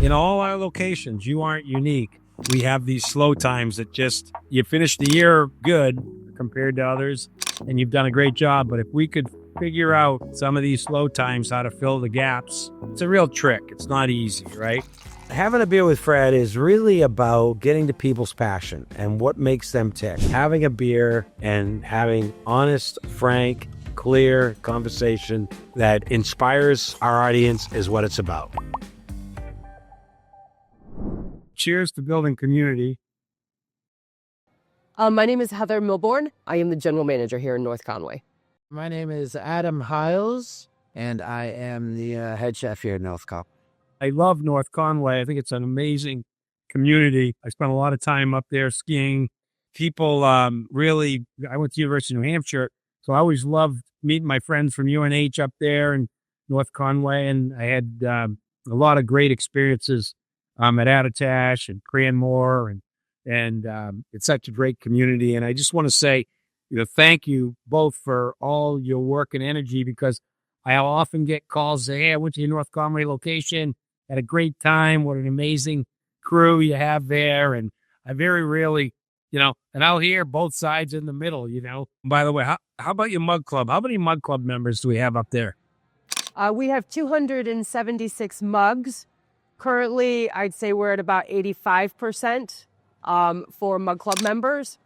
in all our locations, you aren't unique. We have these slow times that just, you finish the year good compared to others, and you've done a great job. But if we could figure out some of these slow times, how to fill the gaps, it's a real trick. It's not easy, right? Having a beer with Fred is really about getting to people's passion and what makes them tick. Having a beer and having honest, frank, clear conversation that inspires our audience is what it's about. Cheers to building community. My name is Heather Milbourne. I am the general manager here in North Conway. My name is Adam Hiles, and I am the head chef here in North Conway. I love North Conway. I think it's an amazing community. I spent a lot of time up there skiing. People really, I went to University of New Hampshire, so I always loved meeting my friends from UNH up there in North Conway, and I had a lot of great experiences at Attitash and Cranmore, and it's such a great community. And I just want to say, thank you both for all your work and energy, because I often get calls saying, hey, I went to your North Conway location, had a great time. What an amazing crew you have there. And I very rarely, and out here, both sides in the middle, By the way, how about your mug club? How many mug club members do we have up there? We have 276 mugs. Currently, I'd say we're at about 85% for mug club members.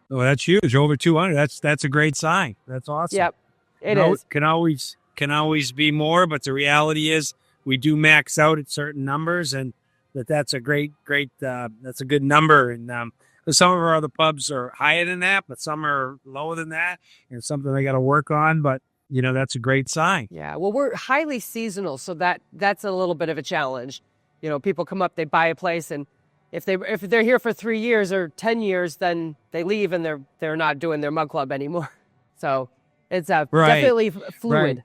Oh, that's huge. Over 200. That's a great sign. That's awesome. Yep, it is. Can always be more, but the reality is we do max out at certain numbers, and that's a great that's a good number. And some of our other pubs are higher than that, but some are lower than that, and something they got to work on. But that's a great sign. Yeah, well, we're highly seasonal, so that's a little bit of a challenge. People come up, they buy a place, and if they're here for 3 years or 10 years, then they leave and they're not doing their mug club anymore. So it's definitely fluid.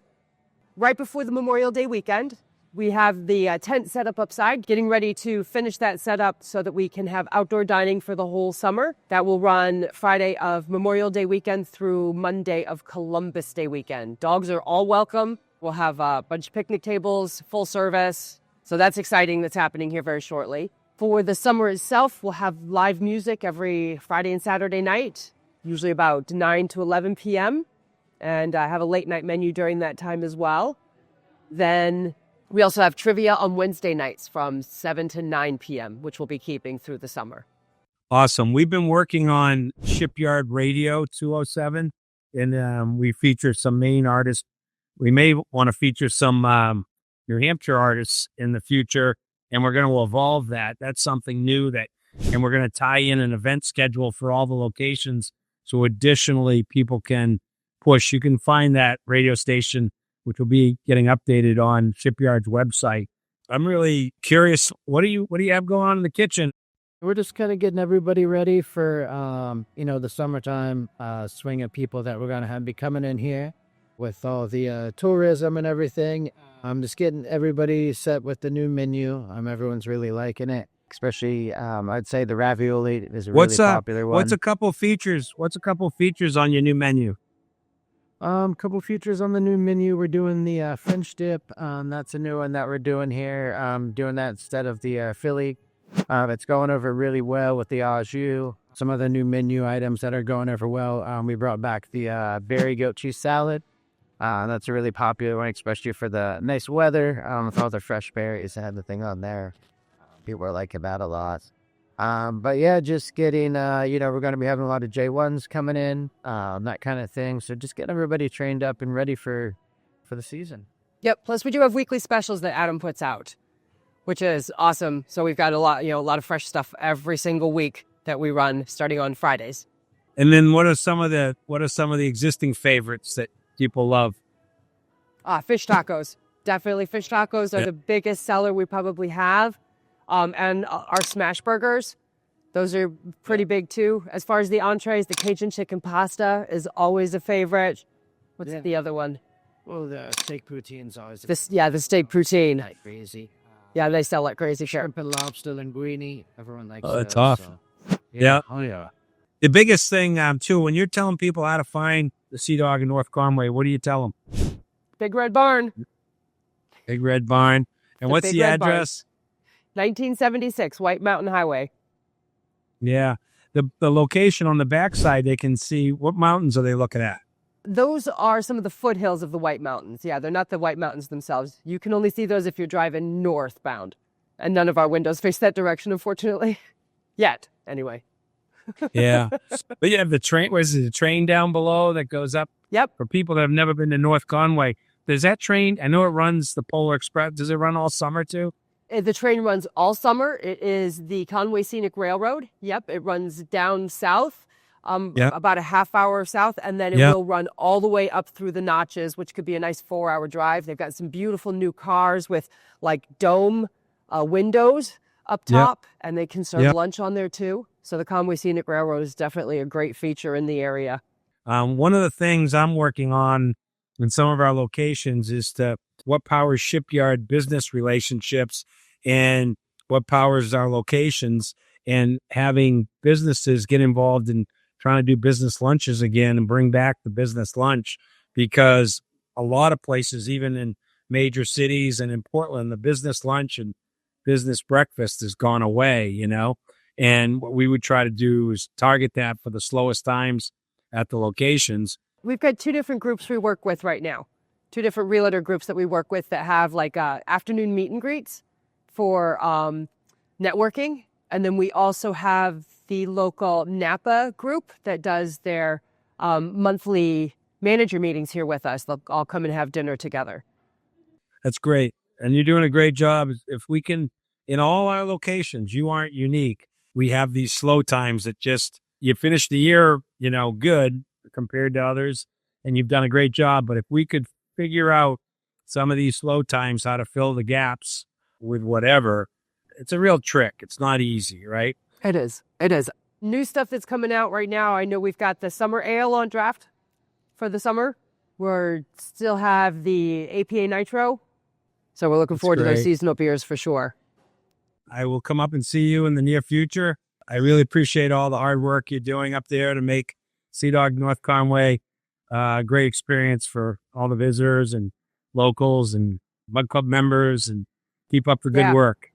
Right before the Memorial Day weekend, we have the tent set up upside, getting ready to finish that setup so that we can have outdoor dining for the whole summer. That will run Friday of Memorial Day weekend through Monday of Columbus Day weekend. Dogs are all welcome. We'll have a bunch of picnic tables, full service. So that's exciting. That's happening here very shortly. For the summer itself, we'll have live music every Friday and Saturday night, usually about 9 to 11 p.m. And I have a late night menu during that time as well. Then we also have trivia on Wednesday nights from 7 to 9 p.m., which we'll be keeping through the summer. Awesome. We've been working on Shipyard Radio 207, and we feature some Maine artists. We may want to feature some New Hampshire artists in the future, and we're going to evolve that. That's something new and we're going to tie in an event schedule for all the locations. So additionally, people can push. You can find that radio station, which will be getting updated on Shipyard's website. I'm really curious. What do you have going on in the kitchen? We're just kind of getting everybody ready for, the summertime swing of people that we're going to be coming in here with all the tourism and everything. I'm just getting everybody set with the new menu. Everyone's really liking it. Especially, I'd say the ravioli is a really popular one. What's a couple features on your new menu? Couple features on the new menu. We're doing the French dip. That's a new one that we're doing here. Doing that instead of the Philly. It's going over really well with the au jus. Some other new menu items that are going over well. We brought back the berry goat cheese salad. That's a really popular one, especially for the nice weather. With all the fresh berries and everything on there. People are liking that a lot. But yeah, just getting, we're going to be having a lot of J1s coming in, that kind of thing. So just getting everybody trained up and ready for the season. Yep. Plus we do have weekly specials that Adam puts out, which is awesome. So we've got a lot of fresh stuff every single week that we run starting on Fridays. And then what are some of the existing favorites that people love? Fish tacos. Definitely fish tacos are the biggest seller we probably have. And our smash burgers, those are pretty big too. As far as the entrees, the Cajun chicken pasta is always a favorite. What's the other one? Well, the steak poutine's always the steak poutine. Like crazy. Yeah, they sell like crazy. Shrimp and lobster linguine. Everyone likes that's awesome. So. Yeah. Oh, yeah. The biggest thing, too, when you're telling people how to find the Sea Dog in North Conway, what do you tell them? Big Red Barn. Big Red Barn. And what's the address? 1976, White Mountain Highway. Yeah. The location on the backside, they can see what mountains are they looking at? Those are some of the foothills of the White Mountains. Yeah, they're not the White Mountains themselves. You can only see those if you're driving northbound. And none of our windows face that direction, unfortunately. Yet, anyway. Yeah. But you have the train. What is it? The train down below that goes up? Yep. For people that have never been to North Conway, does that train, I know it runs the Polar Express. Does it run all summer too? The train runs all summer. It is the Conway Scenic Railroad. Yep. It runs down south, about a half hour south, and then it will run all the way up through the Notches, which could be a nice 4-hour drive. They've got some beautiful new cars with like dome windows up top, and they can serve lunch on there too. So the Conway Scenic Railroad is definitely a great feature in the area. One of the things I'm working on in some of our locations is what powers Shipyard business relationships and what powers our locations, and having businesses get involved in trying to do business lunches again and bring back the business lunch, because a lot of places, even in major cities and in Portland, the business lunch and business breakfast has gone away, and what we would try to do is target that for the slowest times at the locations. We've got 2 different groups we work with right now, 2 different realtor groups that we work with that have like afternoon meet and greets for networking. And then we also have the local Napa group that does their monthly manager meetings here with us. They'll all come and have dinner together. That's great. And you're doing a great job. If we can, in all our locations, you aren't unique. We have these slow times that just, you finish the year, good compared to others, and you've done a great job. But if we could figure out some of these slow times, how to fill the gaps with whatever, it's a real trick. It's not easy, right? It is. It is. New stuff that's coming out right now. I know we've got the summer ale on draft for the summer. We still have the APA Nitro. So we're looking forward to those seasonal beers for sure. I will come up and see you in the near future. I really appreciate all the hard work you're doing up there to make Sea Dog North Conway a great experience for all the visitors and locals and Mug Club members, and keep up the good work.